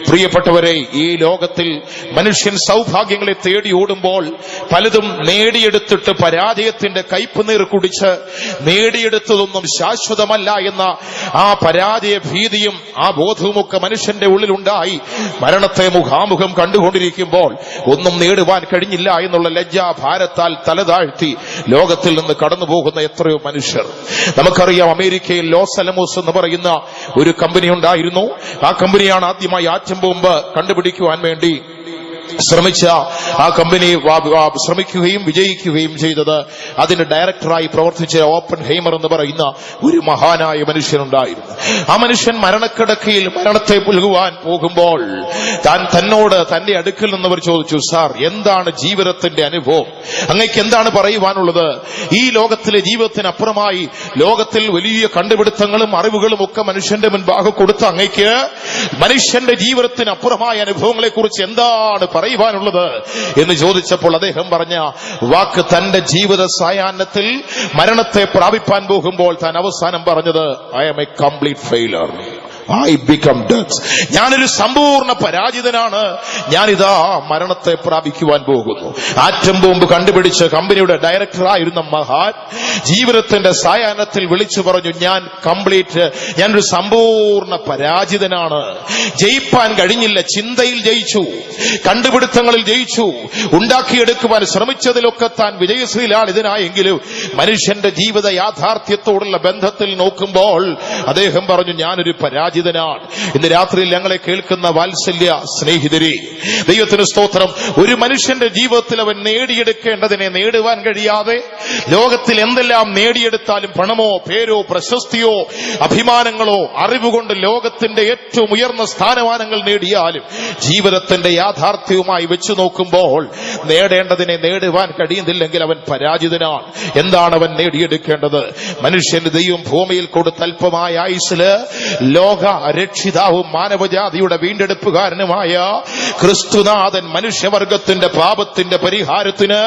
പ്രിയപ്പെട്ടവരെ, ഈ ലോകത്തിൽ മനുഷ്യൻ സൗഭാഗ്യങ്ങളെ തേടി ഓടുമ്പോൾ പലതും നേടിയെടുത്തിട്ട് പരാജയത്തിന്റെ കയ്പുനീർ കുടിച്ച് നേടിയെടുത്തതൊന്നും ശാശ്വതമല്ല എന്ന ആ പരാജയ ഭീതിയും ആ ബോധവുമൊക്കെ മനുഷ്യന്റെ ഉള്ളിലുണ്ടായി മരണത്തെ മുഖാമുഖം കണ്ടുകൊണ്ടിരിക്കുമ്പോൾ ഒന്നും നേടുവാൻ കഴിഞ്ഞില്ല എന്നുള്ള ലജ്ജാഭാരത്താൽ തലതാഴ്ത്തി ലോകത്തിൽ നിന്ന് കടന്നുപോകുന്ന എത്രയോ മനുഷ്യർ. നമുക്കറിയാം, അമേരിക്കയിൽ ലോസ് അലമോസ് എന്ന് പറയുന്ന ഒരു കമ്പനി ഉണ്ടായിരുന്നു. ആ കമ്പനിയാണ് ആദ്യമായി ആറ്റം ബോംബ് കണ്ടുപിടിക്കുവാൻ വേണ്ടി ശ്രമിച്ച ആ കമ്പനി ശ്രമിക്കുകയും വിജയിക്കുകയും ചെയ്തത്. അതിന് ഡയറക്ടറായി പ്രവർത്തിച്ച ഓപ്പൺ ഹൈമർ എന്ന് പറയുന്ന ഒരു മഹാനായ മനുഷ്യനുണ്ടായിരുന്നു. ആ മനുഷ്യൻ മരണക്കിടക്കയിൽ മരണത്തെ പുൽകുവാൻ പോകുമ്പോൾ തന്നോട് തന്റെ അടുക്കൽ നിന്നവർ ചോദിച്ചു, സാർ, എന്താണ് ജീവിതത്തിന്റെ അനുഭവം? അങ്ങയ്ക്ക് എന്താണ് പറയുവാനുള്ളത്? ഈ ലോകത്തിലെ ജീവിതത്തിനപ്പുറമായി ലോകത്തിൽ വലിയ കണ്ടുപിടുത്തങ്ങളും അറിവുകളും ഒക്കെ മനുഷ്യന്റെ മുൻപാകെ കൊടുത്ത അങ്ങയ്ക്ക് മനുഷ്യന്റെ ജീവിതത്തിനപ്പുറമായ അനുഭവങ്ങളെ കുറിച്ച് എന്താണ് പറയുവാനുള്ളത് എന്ന് ചോദിച്ചപ്പോൾ അദ്ദേഹം പറഞ്ഞ വാക്ക്, തന്റെ ജീവിത സായാഹ്നത്തിൽ മരണത്തെ പ്രാപിപ്പാൻ പോകുമ്പോൾ താൻ അവസാനം പറഞ്ഞത്, I am a complete failure, I become death. ഞാനൊരു സമ്പൂർണ്ണ പരാജിതനാണ്. ഞാനിതാ മരണത്തെ പ്രാപിക്കുവാൻ പോകുന്നു. ആറ്റം ബോംബ് കണ്ടുപിടിച്ച കമ്പനിയുടെ ഡയറക്ടറായിരുന്ന മഹാൻ ജീവിതത്തിന്റെ സായാഹ്നത്തിൽ വിളിച്ചു പറഞ്ഞു, ഞാനൊരു സമ്പൂർണ്ണ പരാജിതനാണ്. ജയിപ്പാൻ കഴിഞ്ഞില്ല. ചിന്തയിൽ ജയിച്ചു, കണ്ടുപിടുത്തങ്ങളിൽ ജയിച്ചു, ഉണ്ടാക്കിയെടുക്കുവാൻ ശ്രമിച്ചതിലൊക്കെ താൻ വിജയശ്രീലാളിതനായെങ്കിലും മനുഷ്യന്റെ ജീവിത യാഥാർത്ഥ്യത്തോടുള്ള ബന്ധത്തിൽ നോക്കുമ്പോൾ അദ്ദേഹം പറഞ്ഞു, ഞാനൊരു പരാജിതനാണ്. ഇന്ന് രാത്രിയിൽ ഞങ്ങളെ കേൾക്കുന്ന വാത്സല്യ സ്നേഹിതരെ, ദൈവത്തിന് സ്തോത്രം. ഒരു മനുഷ്യന്റെ ജീവിതത്തിൽ അവൻ നേടിയെടുക്കേണ്ടതിനെ നേടുവാൻ കഴിയാതെ ലോകത്തിൽ എന്തെല്ലാം നേടിയെടുത്താലും, പണമോ പേരോ പ്രശസ്തിയോ അഭിമാനങ്ങളോ അറിവുകൊണ്ട് ലോകത്തിന്റെ ഏറ്റവും ഉയർന്ന സ്ഥാനമാനങ്ങൾ നേടിയാലും ജീവിതത്തിന്റെ യാഥാർത്ഥ്യവുമായി വെച്ചു നോക്കുമ്പോൾ നേടേണ്ടതിനെ നേടുവാൻ കഴിയുന്നില്ലെങ്കിൽ അവൻ പരാജിതനാണ്. എന്താണ് അവൻ നേടിയെടുക്കേണ്ടത്? മനുഷ്യന് ദൈവം ഭൂമിയിൽ കൊടുത്ത അല്പമായ ആയുസ്സില് ലോക രക്ഷിതാവും മാനവജാതിയുടെ വീണ്ടെടുപ്പുകാരനുമായ ക്രിസ്തുനാഥൻ മനുഷ്യവർഗത്തിന്റെ പാപത്തിന്റെ പരിഹാരത്തിന്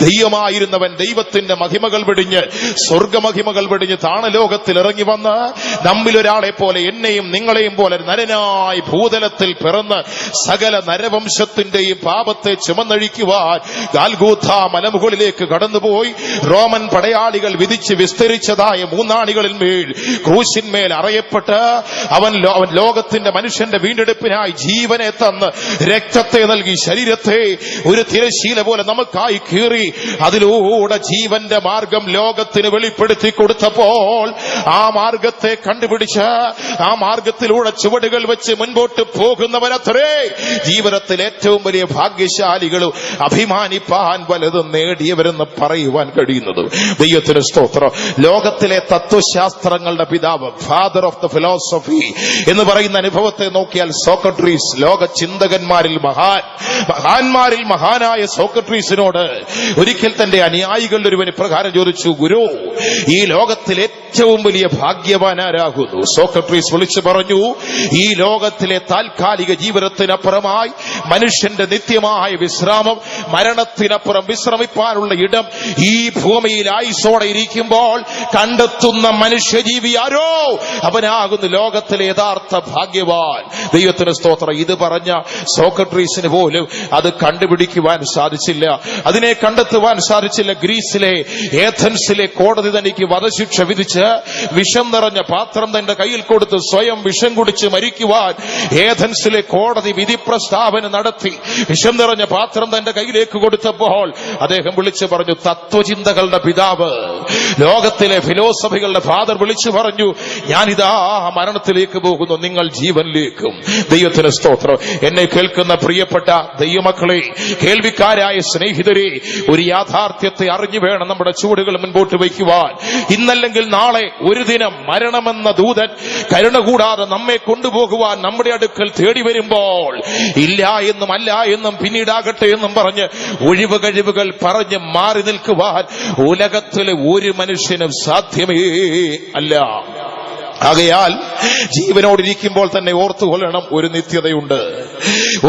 ദൈവമായിരുന്നവൻ ദൈവത്തിന്റെ മഹിമകൾ വെടിഞ്ഞ്, സ്വർഗമഹിമകൾ വെടിഞ്ഞ് താണലോകത്തിൽ ഇറങ്ങി വന്ന് നമ്മിലൊരാളെ പോലെ, എന്നെയും നിങ്ങളെയും പോലെ നരനായി ഭൂതലത്തിൽ പിറന്ന് സകല നരവംശത്തിന്റെയും പാപത്തെ ചുമന്നഴിക്കുവാൻ ഗാൽഗോഥ മലമുകളിലേക്ക് കടന്നുപോയി റോമൻ പടയാളികൾ വിധിച്ച് വിസ്തരിച്ചതായ മൂന്നാണികളിൽ മേൽ ക്രൂശിന്മേൽ അറയപ്പെട്ട് അവൻ ലോകത്തിന്റെ മനുഷ്യന്റെ വീണ്ടെടുപ്പിനായി ജീവനെ തന്ന് രക്തത്തെ നൽകി ശരീരത്തെ ഒരു തിരശീല പോലെ നമുക്കായി കീറി അതിലൂടെ ജീവന്റെ മാർഗം ലോകത്തിന് വെളിപ്പെടുത്തി കൊടുത്തപ്പോൾ ആ മാർഗത്തെ കണ്ടുപിടിച്ച് ആ മാർഗത്തിലൂടെ ചുവടുകൾ വെച്ച് മുൻപോട്ട് പോകുന്നവരത്രേ ജീവിതത്തിൽ ഏറ്റവും വലിയ ഭാഗ്യശാലികളും അഭിമാനിപ്പാൻ വലതും നേടിയവരെന്ന് പറയുവാൻ കഴിയുന്നത്. ദൈവത്തിന് സ്തോത്രം. ലോകത്തിലെ തത്വശാസ്ത്രങ്ങളുടെ പിതാവ്, ഫാദർ ഓഫ് ദ ഫിലോസഫി എന്ന് പറയുന്ന അനുഭവത്തെ നോക്കിയാൽ സോക്രട്ടീസ്, ലോക ചിന്തകന്മാരിൽ മഹാന്മാരിൽ മഹാനായ സോക്രട്ടീസിനോട് ഒരിക്കൽ തന്റെ അനുയായികളുടെ ഒരുവൻ ഇപ്രകാരം ചോദിച്ചു, ഗുരു, ഈ ലോകത്തിൽ ഏറ്റവും വലിയ ഭാഗ്യവാനാരാകുന്നു? സോക്രട്ടീസ് വിളിച്ചു പറഞ്ഞു, ഈ ലോകത്തിലെ താൽക്കാലിക ജീവിതത്തിനപ്പുറമായി മനുഷ്യന്റെ നിത്യമായ വിശ്രാമം, മരണത്തിനപ്പുറം വിശ്രമിപ്പാനുള്ള ഇടം ഈ ഭൂമിയിൽ ആയുസ്സോടെ ഇരിക്കുമ്പോൾ കണ്ടെത്തുന്ന മനുഷ്യജീവി ആരോ അവനാകുന്നു ലോകത്തിലെ യഥാർത്ഥ ഭാഗ്യവാൻ. ദൈവത്തിന് സ്തോത്രം. ഇത് പറഞ്ഞ സോക്രട്ടീസിന് പോലും അത് കണ്ടുപിടിക്കുവാൻ സാധിച്ചില്ല, അതിനെ കണ്ടെത്തുവാൻ സാധിച്ചില്ല. ഗ്രീസിലെ ഏഥൻസിലെ കോടതി തനിക്ക് വധശിക്ഷ വിധിച്ച് വിഷം നിറഞ്ഞ പാത്രം തന്റെ കയ്യിൽ കൊടുത്ത് സ്വയം വിഷം കുടിച്ച് മരിക്കുവാൻ ഏഥൻസിലെ കോടതി വിധി പ്രസ്താവന നടത്തി. വിഷം നിറഞ്ഞ പാത്രം തന്റെ കയ്യിലേക്ക് കൊടുത്തപ്പോൾ അദ്ദേഹം വിളിച്ചു പറഞ്ഞു, തത്വചിന്തകളുടെ പിതാവ്, ലോകത്തിലെ ഫിലോസഫികളുടെ ഫാദർ വിളിച്ചു പറഞ്ഞു, ഞാനിതാ മരണത്തിലേക്ക് പോകുന്നു, നിങ്ങൾ ജീവനിലേക്കും. ദൈവത്തിന് സ്തോത്രം. എന്നെ കേൾക്കുന്ന പ്രിയപ്പെട്ട ദൈവമക്കളെ, കേൾവിക്കാരായ സ്നേഹിതരെ, ഒരു യാഥാർത്ഥ്യത്തെ അറിഞ്ഞു വേണം നമ്മുടെ ചുവടുകൾ മുൻപോട്ട് വയ്ക്കുവാൻ. ഇന്നല്ലെങ്കിൽ നാളെ ഒരു ദിനം മരണമെന്ന ദൂതൻ കരുണ കൂടാതെ നമ്മെ കൊണ്ടുപോകുവാൻ നമ്മുടെ അടുക്കൽ തേടി വരുമ്പോൾ ഇല്ല എന്നും അല്ല എന്നും പിന്നീടാകട്ടെ എന്നും പറഞ്ഞ് ഒഴിവ് കഴിവുകൾ പറഞ്ഞ് മാറി നിൽക്കുവാൻ ഉലകത്തിലെ ഒരു മനുഷ്യനും സാധ്യമേ അല്ല. ആകയാൽ ജീവനോടിരിക്കുമ്പോൾ തന്നെ ഓർത്തുകൊള്ളണം, ഒരു നിത്യതയുണ്ട്.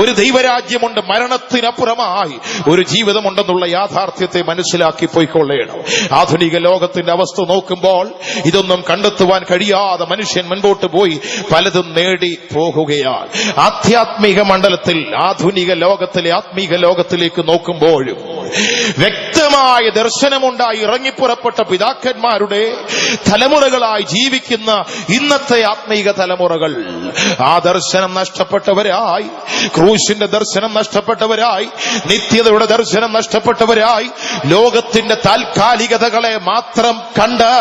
ഒരു ദൈവരാജ്യമുണ്ട്, മരണത്തിനപ്പുറമായി ഒരു ജീവിതമുണ്ടെന്നുള്ള യാഥാർത്ഥ്യത്തെ മനസ്സിലാക്കി പോയിക്കൊള്ളണം. ആധുനിക ലോകത്തിന്റെ അവസ്ഥ നോക്കുമ്പോൾ ഇതൊന്നും കണ്ടെത്തുവാൻ കഴിയാതെ മനുഷ്യൻ മുൻപോട്ട് പോയി പലതും നേടി പോകുകയാണ്. ആധ്യാത്മിക മണ്ഡലത്തിൽ ആധുനിക ലോകത്തിലെ ആത്മീക ലോകത്തിലേക്ക് നോക്കുമ്പോഴും വ്യക്തമായ ദർശനമുണ്ടായി ഇറങ്ങിപ്പുറപ്പെട്ട പിതാക്കന്മാരുടെ തലമുറകളായി ജീവിക്കുന്ന ഇന്നത്തെ ആത്മീക തലമുറകൾ ആ ദർശനം നഷ്ടപ്പെട്ടവരായി, ക്രൂശിന്റെ ദർശനം നഷ്ടപ്പെട്ടവരായി, നിത്യതയുടെ ദർശനം നഷ്ടപ്പെട്ടവരായി, ലോകത്തിന്റെ താൽക്കാലികതകളെ മാത്രം കണ്ട്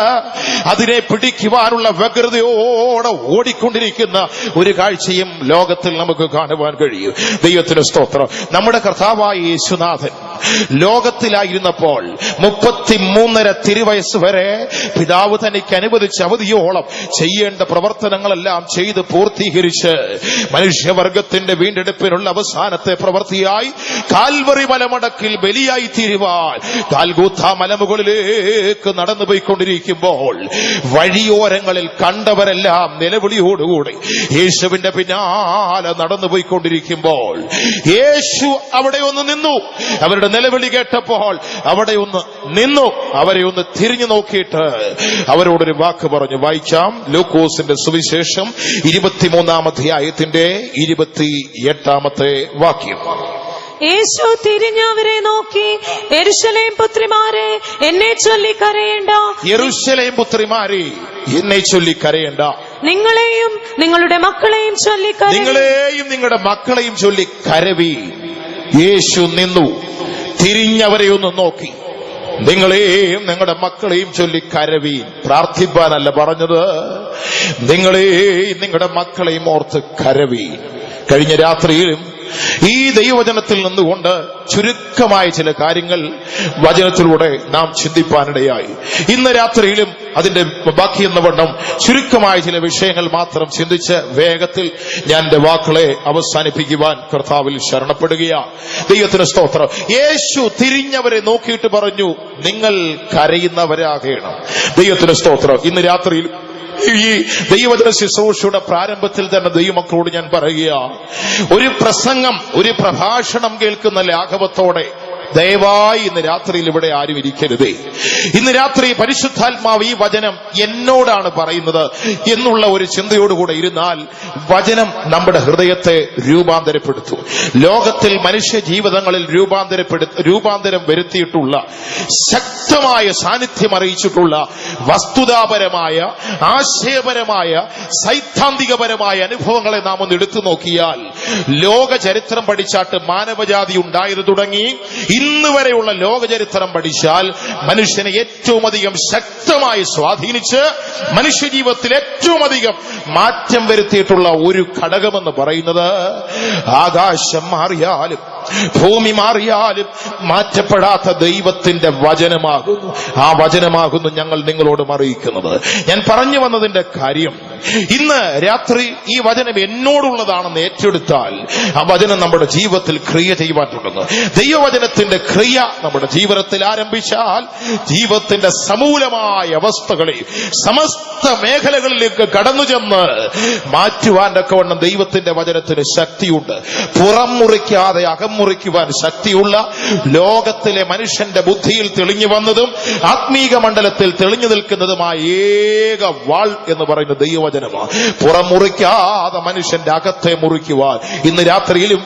അതിനെ പിടിക്കുവാനുള്ള വ്യഗ്രതയോടെ ഓടിക്കൊണ്ടിരിക്കുന്ന ഒരു കാഴ്ചയും ലോകത്തിൽ നമുക്ക് കാണുവാൻ കഴിയും. ദൈവത്തിന് സ്തോത്രം. നമ്മുടെ കർത്താവായ യേശുനാഥൻ ലോകത്തിലായിരുന്നപ്പോൾ 33.5 തിരുവയസ്സ് വരെ പിതാവ് തനിക്ക് അനുവദിച്ച അവധിയോളം ചെയ്യേണ്ട പ്രവർത്തനങ്ങളെല്ലാം ചെയ്ത് പൂർത്തീകരിച്ച് മനുഷ്യവർഗത്തിന്റെ വീണ്ടെടുപ്പിനുള്ള അവസാനത്തെ പ്രവൃത്തിയായി കാൽവറി മലമടക്കിൽ ബലിയായി തീരുവാൻ ഗാൽഗോഥാ മലമുകളിലേക്ക് നടന്നുപോയിക്കൊണ്ടിരിക്കുമ്പോൾ വഴിയോരങ്ങളിൽ കണ്ടവരെല്ലാം നിലവിളിയോടുകൂടി യേശുവിന്റെ പിന്നാലെ നടന്നുപോയിക്കൊണ്ടിരിക്കുമ്പോൾ യേശു അവിടെ ഒന്ന് നിന്നു. അവരുടെ നിലവിളി കേട്ടപ്പോൾ അവിടെ ഒന്ന് നിന്നു. അവരെ ഒന്ന് തിരിഞ്ഞു നോക്കിയിട്ട് അവരോടൊരു വാക്ക് പറഞ്ഞു. വായിക്കാം. ലൂക്കോസിന്റെ സുവിശേഷം 23-ാം അധ്യായത്തിന്റെ 28-ാമത്തെ വാക്യം. യേശു തിരിഞ്ഞവരെ നോക്കി, യെരൂശലേം പുത്രിമാരെ, എന്നെ ചൊല്ലി കരയേണ്ട. യെരൂശലേം പുത്രിമാരെ, എന്നെ ചൊല്ലി കരയേണ്ട. നിങ്ങളെയും നിങ്ങളുടെ മക്കളെയും ചൊല്ലി നിങ്ങളെയും നിങ്ങളുടെ മക്കളെയും ചൊല്ലി കരവി. യേശു നിന്നു, തിരിഞ്ഞവരെ ഒന്ന് നോക്കി. നിങ്ങളെയും നിങ്ങളുടെ മക്കളെയും ചൊല്ലി കരവീൻ. പ്രാർത്ഥിപ്പാനല്ല പറഞ്ഞത്, നിങ്ങളെയും നിങ്ങളുടെ മക്കളെയും ഓർത്ത് കരവീൻ. കഴിഞ്ഞ രാത്രിയിലും ഈ ദൈവവചനത്തിൽ നിന്നുകൊണ്ട് ചുരുക്കമായ ചില കാര്യങ്ങൾ വചനത്തിലൂടെ നാം ചിന്തിപ്പാനിടയായി. ഇന്ന് രാത്രിയിലും അതിന്റെ ബാക്കി എന്ന വണ്ണം ചുരുക്കമായ ചില വിഷയങ്ങൾ മാത്രം ചിന്തിച്ച് വേഗത്തിൽ ഞാൻ എന്റെ വാക്കുകളെ അവസാനിപ്പിക്കുവാൻ കർത്താവിൽ ശരണപ്പെടുകയാണ്. ദൈവത്തിന് സ്തോത്രം. യേശു തിരിഞ്ഞവരെ നോക്കിയിട്ട് പറഞ്ഞു, നിങ്ങൾ കരയുന്നവരാകണം. ദൈവത്തിന് സ്തോത്രം. ഇന്ന് രാത്രിയിൽ ഈ ദൈവവചന ശുശ്രൂഷയുടെ പ്രാരംഭത്തിൽ തന്നെ ദൈവമക്കളോട് ഞാൻ പറയുക, ഒരു പ്രസംഗം, ഒരു പ്രഭാഷണം കേൾക്കുന്ന ലാഘവത്തോടെ ദയവായി ഇന്ന് രാത്രിയിൽ ഇവിടെ ആരും ഇരിക്കരുതേ. ഇന്ന് രാത്രി പരിശുദ്ധാത്മാവ് ഈ വചനം എന്നോടാണ് പറയുന്നത് എന്നുള്ള ഒരു ചിന്തയോടുകൂടെ ഇരുന്നാൽ വചനം നമ്മുടെ രൂപാന്തരപ്പെടുത്തും. ലോകത്തിൽ മനുഷ്യ ജീവിതങ്ങളിൽ രൂപാന്തരം വരുത്തിയിട്ടുള്ള, ശക്തമായ സാന്നിധ്യം അറിയിച്ചിട്ടുള്ള, വസ്തുതാപരമായ, ആശയപരമായ, സൈദ്ധാന്തികപരമായ അനുഭവങ്ങളെ നാം ഒന്ന് എടുത്തു നോക്കിയാൽ ലോക ചരിത്രം പഠിച്ചാട്ട് മാനവജാതി ഉണ്ടായത് തുടങ്ങി ഇന്ന് വരെയുള്ള ലോകചരിത്രം പഠിച്ചാൽ മനുഷ്യനെ ഏറ്റവും അധികം ശക്തമായി സ്വാധീനിച്ച് മനുഷ്യജീവിതത്തിൽ ഏറ്റവും അധികം മാറ്റം വരുത്തിയിട്ടുള്ള ഒരു ഘടകമെന്ന് പറയുന്നത് ആകാശം മാറിയാലും ഭൂമി മാറിയാലും മാറ്റപ്പെടാത്ത ദൈവത്തിന്റെ വചനമാകുന്നു. ആ വചനമാകുന്നു ഞങ്ങൾ നിങ്ങളോട് അറിയിക്കുന്നത്. ഞാൻ പറഞ്ഞു വന്നതിന്റെ കാര്യം, ഇന്ന് രാത്രി ഈ വചനം എന്നോടുള്ളതാണെന്ന് ഏറ്റെടുത്താൽ ആ വചനം നമ്മുടെ ജീവിതത്തിൽ ക്രിയ ചെയ്യുവാൻ തുടങ്ങും. ദൈവവചനത്തിന്റെ ക്രിയ നമ്മുടെ ജീവിതത്തിൽ ആരംഭിച്ചാൽ ജീവിതത്തിന്റെ സമൂലമായ അവസ്ഥകളെ സമസ്ത മേഖലകളിലേക്ക് കടന്നു ചെന്ന് മാറ്റുവാൻ തക്കവണ്ണം ദൈവത്തിന്റെ വചനത്തിന് ശക്തിയുണ്ട്. പുറം മുറിക്കാതെ അകം മുറിക്കുവാൻ ശക്തിയുള്ള, ലോകത്തിലെ മനുഷ്യന്റെ ബുദ്ധിയിൽ തെളിഞ്ഞു വന്നതും ആത്മീക മണ്ഡലത്തിൽ തെളിഞ്ഞു നിൽക്കുന്നതുമായ ഏക വാൾ എന്ന് പറയുന്ന ദൈവവചനമാണ്. പുറം മുറിക്കാതെ മനുഷ്യന്റെ അകത്തെ മുറിക്കുവാൻ ഇന്ന് രാത്രിയിലും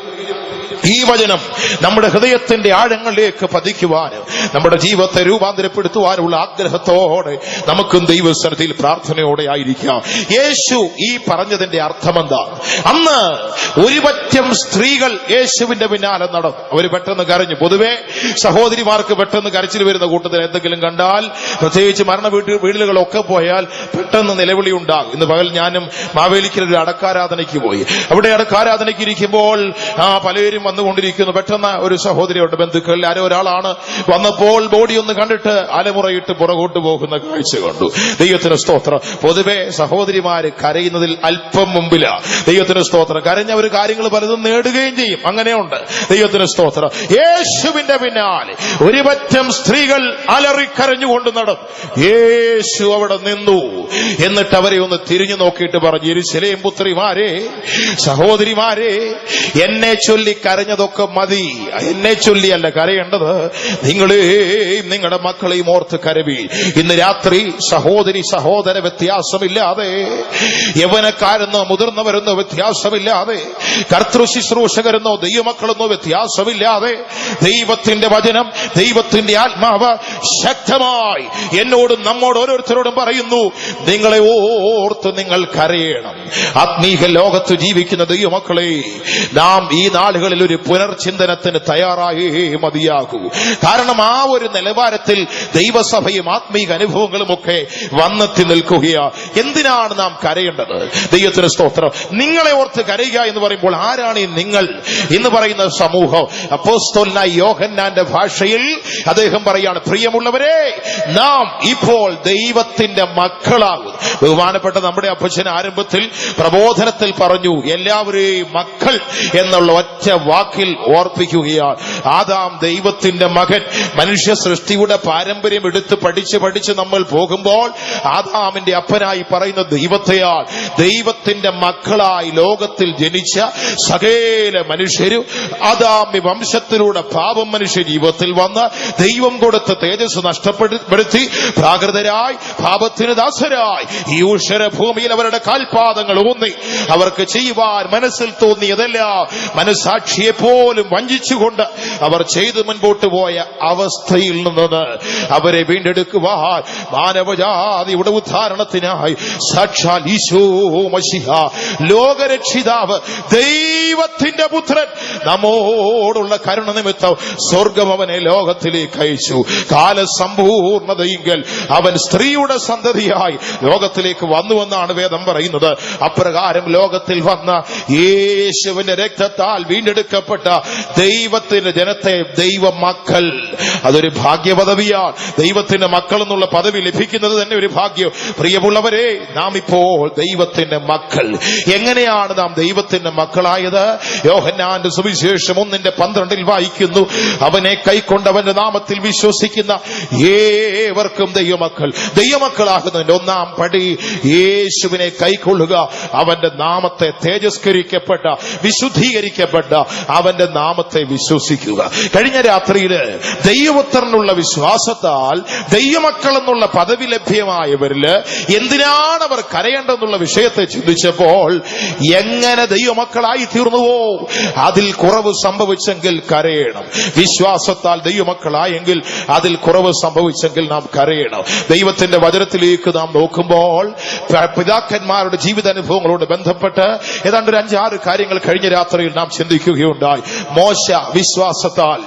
ഈ വചനം നമ്മുടെ ഹൃദയത്തിന്റെ ആഴങ്ങളിലേക്ക് പതിക്കുവാനും നമ്മുടെ ജീവിതത്തെ രൂപാന്തരപ്പെടുത്തുവാനുള്ള ആഗ്രഹത്തോടെ നമുക്കും ദൈവസന്നിധിയിൽ പ്രാർത്ഥനയോടെ ആയിരിക്കാം. യേശു ഈ പറഞ്ഞതിന്റെ അർത്ഥമെന്താണ്? അന്ന് ഒരുപറ്റം സ്ത്രീകൾ യേശുവിന്റെ പിന്നാലെ നടന്നു. അവർ പെട്ടെന്ന് കരഞ്ഞു. പൊതുവെ സഹോദരിമാർക്ക് പെട്ടെന്ന് കരച്ചിൽ വരുന്ന കൂട്ടത്തിൽ എന്തെങ്കിലും കണ്ടാൽ, പ്രത്യേകിച്ച് മരണ വീടുകളൊക്കെ പോയാൽ പെട്ടെന്ന് നിലവിളി ഉണ്ടാകും. ഇന്ന് പകൽ ഞാനും മാവേലിക്കൽ ഒരു അടക്കാരാധനയ്ക്ക് പോയി. അവിടെ അടക്കാരാധനയ്ക്ക് ഇരിക്കുമ്പോൾ പലരും വന്നുകൊണ്ടിരിക്കുന്നു. പെട്ടെന്ന് ഒരു സഹോദരിയുടെ ബന്ധുക്കളിൽ ആരോ ഒരാളാണ് വന്നപ്പോൾ ബോഡി ഒന്ന് കണ്ടിട്ട് അലമുറയിട്ട് പുറകോട്ട് പോകുന്ന കാഴ്ച കണ്ടു. ദൈവത്തിന് സ്തോത്രം. പൊതുവെ സഹോദരിമാര് കരയുന്നതിൽ അല്പം മുമ്പിലാ. ദൈവത്തിന് സ്തോത്രം. കരഞ്ഞവർ കാര്യങ്ങൾ പലതും നേടുകയും ചെയ്യും. അങ്ങനെയുണ്ട്. ദൈവത്തിന് സ്തോത്രം. യേശുവിന്റെ പിന്നാലെ ഒരു പറ്റം സ്ത്രീകൾ അലറിക്കരഞ്ഞുകൊണ്ട് നടന്നു. യേശു അവിടെ നിന്നു. എന്നിട്ട് അവരെ ഒന്ന് തിരിഞ്ഞു നോക്കിയിട്ട് പറഞ്ഞു, യെരൂശലേം പുത്രിമാരെ, സഹോദരിമാരെ, എന്നെ ചൊല്ലി കരഞ്ഞതൊക്കെ മതി. എന്നെ ചൊല്ലിയല്ല കരയേണ്ടത്, നിങ്ങളെയും നിങ്ങളുടെ മക്കളെയും ഓർത്ത് കരവി. ഇന്ന് രാത്രി സഹോദരി സഹോദര വ്യത്യാസമില്ലാതെ, യൗവനക്കാരെന്നോ മുതിർന്നവരെന്നോ വ്യത്യാസമില്ലാതെ, കർത്തൃ ശുശ്രൂഷകരെന്നോ ദൈവമക്കളെന്നോ വ്യത്യാസമില്ലാതെ, ദൈവത്തിന്റെ വചനം, ദൈവത്തിന്റെ ആത്മാവ് ശക്തമായി എന്നോടും നമ്മോട് ഓരോരുത്തരോടും പറയുന്നു, നിങ്ങളെ ഓർത്ത് നിങ്ങൾ കരയണം. ആത്മീക ലോകത്ത് ജീവിക്കുന്ന ദൈവമക്കളെ, നാം ഈ നാളുകളിൽ ഒരു പുനർചിന്തനത്തിന് തയ്യാറായേ മതിയാകൂ. കാരണം ആ ഒരു നിലവാരത്തിൽ ദൈവസഭയും ആത്മീക അനുഭവങ്ങളും ഒക്കെ വന്നെത്തി നിൽക്കുകയാ. എന്തിനാണ് നാം കരയേണ്ടത്? ദൈവത്തിന് സ്തോത്രം. നിങ്ങളെ ഓർത്ത് കരയുക എന്ന് പറയുമ്പോൾ ആരാണ് ഈ നിങ്ങൾ എന്ന് പറയുന്ന സമൂഹം? അപ്പോസ്തലനായ യോഹന്നാന്റെ ഭാഷയിൽ അദ്ദേഹം പറയാണ്, പ്രിയമുള്ളവരെ, നാം ഇപ്പോൾ ദൈവത്തിന്റെ മക്കളാകും. ബഹുമാനപ്പെട്ട നമ്മുടെ അപ്പച്ചൻ ആരംഭത്തിൽ പ്രബോധനത്തിൽ പറഞ്ഞു, എല്ലാവരെയും മക്കൾ എന്നുള്ള ഒറ്റ വാക്കിൽ ഓർപ്പിക്കുകയാണ്. ആദാം ദൈവത്തിന്റെ മകൻ. മനുഷ്യ സൃഷ്ടിയുടെ പാരമ്പര്യം എടുത്ത് പഠിച്ച് നമ്മൾ പോകുമ്പോൾ ആദാമിന്റെ അപ്പനായി പറയുന്ന ദൈവത്തെയാൽ ദൈവത്തിന്റെ മക്കളായി ലോകത്തിൽ ജനിച്ച സകല മനുഷ്യരും ആദാമ്യ വംശത്തിലൂടെ പാപം മനുഷ്യ ജീവിതത്തിൽ വന്ന് ദൈവം കൊടുത്ത തേജസ് നഷ്ടപ്പെടുത്തി പ്രാകൃതരായി പാപത്തിന് ദാസരായി ഈ ഭൂമിയിൽ അവരുടെ കാൽപാദങ്ങൾ ഊന്നി അവർക്ക് ചെയ്യുവാൻ മനസ്സിൽ തോന്നിയതെല്ലാം മനസ്സാക്ഷിയെ പോലും വഞ്ചിച്ചുകൊണ്ട് അവർ ചെയ്തു മുൻപോട്ട് പോയ അവസ്ഥയിൽ നിന്ന് അവരെ വീണ്ടെടുക്കുവാൻ മാനവജാതിയുടെ ഉദ്ധാരണത്തിനായി സാക്ഷാൽ ഈശോ മശിഹ ലോകരക്ഷിതാവ് ദൈവത്തിന്റെ പുത്രൻ നമ്മോടുള്ള കരുണ നിമിത്തം സ്വർഗം അവനെ ലോകത്തിലേക്ക് അയച്ചു. കാലസമ്പൂർണതയെങ്കിൽ അവൻ സ്ത്രീയുടെ സന്തതിയായി ലോകത്തിലേക്ക് വന്നുവെന്നാണ് വേദം പറയുന്നത്. അപ്രകാരം ലോകത്തിൽ വന്ന യേശുവിന്റെ രക്തത്താൽ വീണ്ടെടുക്കപ്പെട്ട ദൈവത്തിന്റെ ജനത്തെ ദൈവ മക്കൾ, അതൊരു ഭാഗ്യപദവിയാണ്. ദൈവത്തിന്റെ മക്കൾ എന്നുള്ള പദവി ലഭിക്കുന്നത് തന്നെ ഒരു ഭാഗ്യം. പ്രിയമുള്ളവരെ, നാം ഇപ്പോൾ ദൈവത്തിന്റെ മക്കൾ. എങ്ങനെയാണ് നാം ദൈവത്തിന്റെ മക്കളായത്? യോഹന്നാന്റെ സുവിശേഷം 1:12 വായിക്കുന്നു, അവനെ കൈക്കൊണ്ടവന്റെ നാമത്തിൽ വിശ്വസിക്കുന്ന ഏവർക്കും ദൈവമക്കൾ. ദൈവമക്കളാകുന്നതിന്റെ ഒന്നാം പടി യേശുവിനെ കൈക്കൊള്ളുക, അവന്റെ നാമത്തെ തേജസ്കരിക്കപ്പെട്ട വിശുദ്ധീകരിക്കപ്പെട്ട അവന്റെ നാമത്തെ വിശ്വസിക്കുക. കഴിഞ്ഞ രാത്രിയിൽ ദൈവപുത്രനുള്ള വിശ്വാസത്താൽ ദൈവമക്കൾ എന്നുള്ള പദവി ലഭ്യമായവരില് എന്തിനാണ് അവർ കരയേണ്ടെന്നുള്ള വിഷയത്തെ ചിന്തിച്ചപ്പോൾ, എങ്ങനെ ദൈവമക്കളായി തീർന്നുവോ അതിൽ കുറവ് സംഭവിച്ചെങ്കിൽ കരയണം. വിശ്വാസത്താൽ ദൈവമക്കളായെങ്കിൽ അതിൽ കുറവ് സംഭവിച്ചെങ്കിൽ നാം കരയണം. ദൈവത്തിന്റെ വചനത്തിലേക്ക് നാം നോക്കുമ്പോൾ പിതാക്കന്മാരുടെ ജീവിതാനുഭവങ്ങളോട് ബന്ധപ്പെട്ട് ഏതാണ്ട് 5-6 കാര്യങ്ങൾ കഴിഞ്ഞ രാത്രിയിൽ നാം ചിന്തിക്കുകയുണ്ടായി. മോശ വിശ്വാസത്താൽ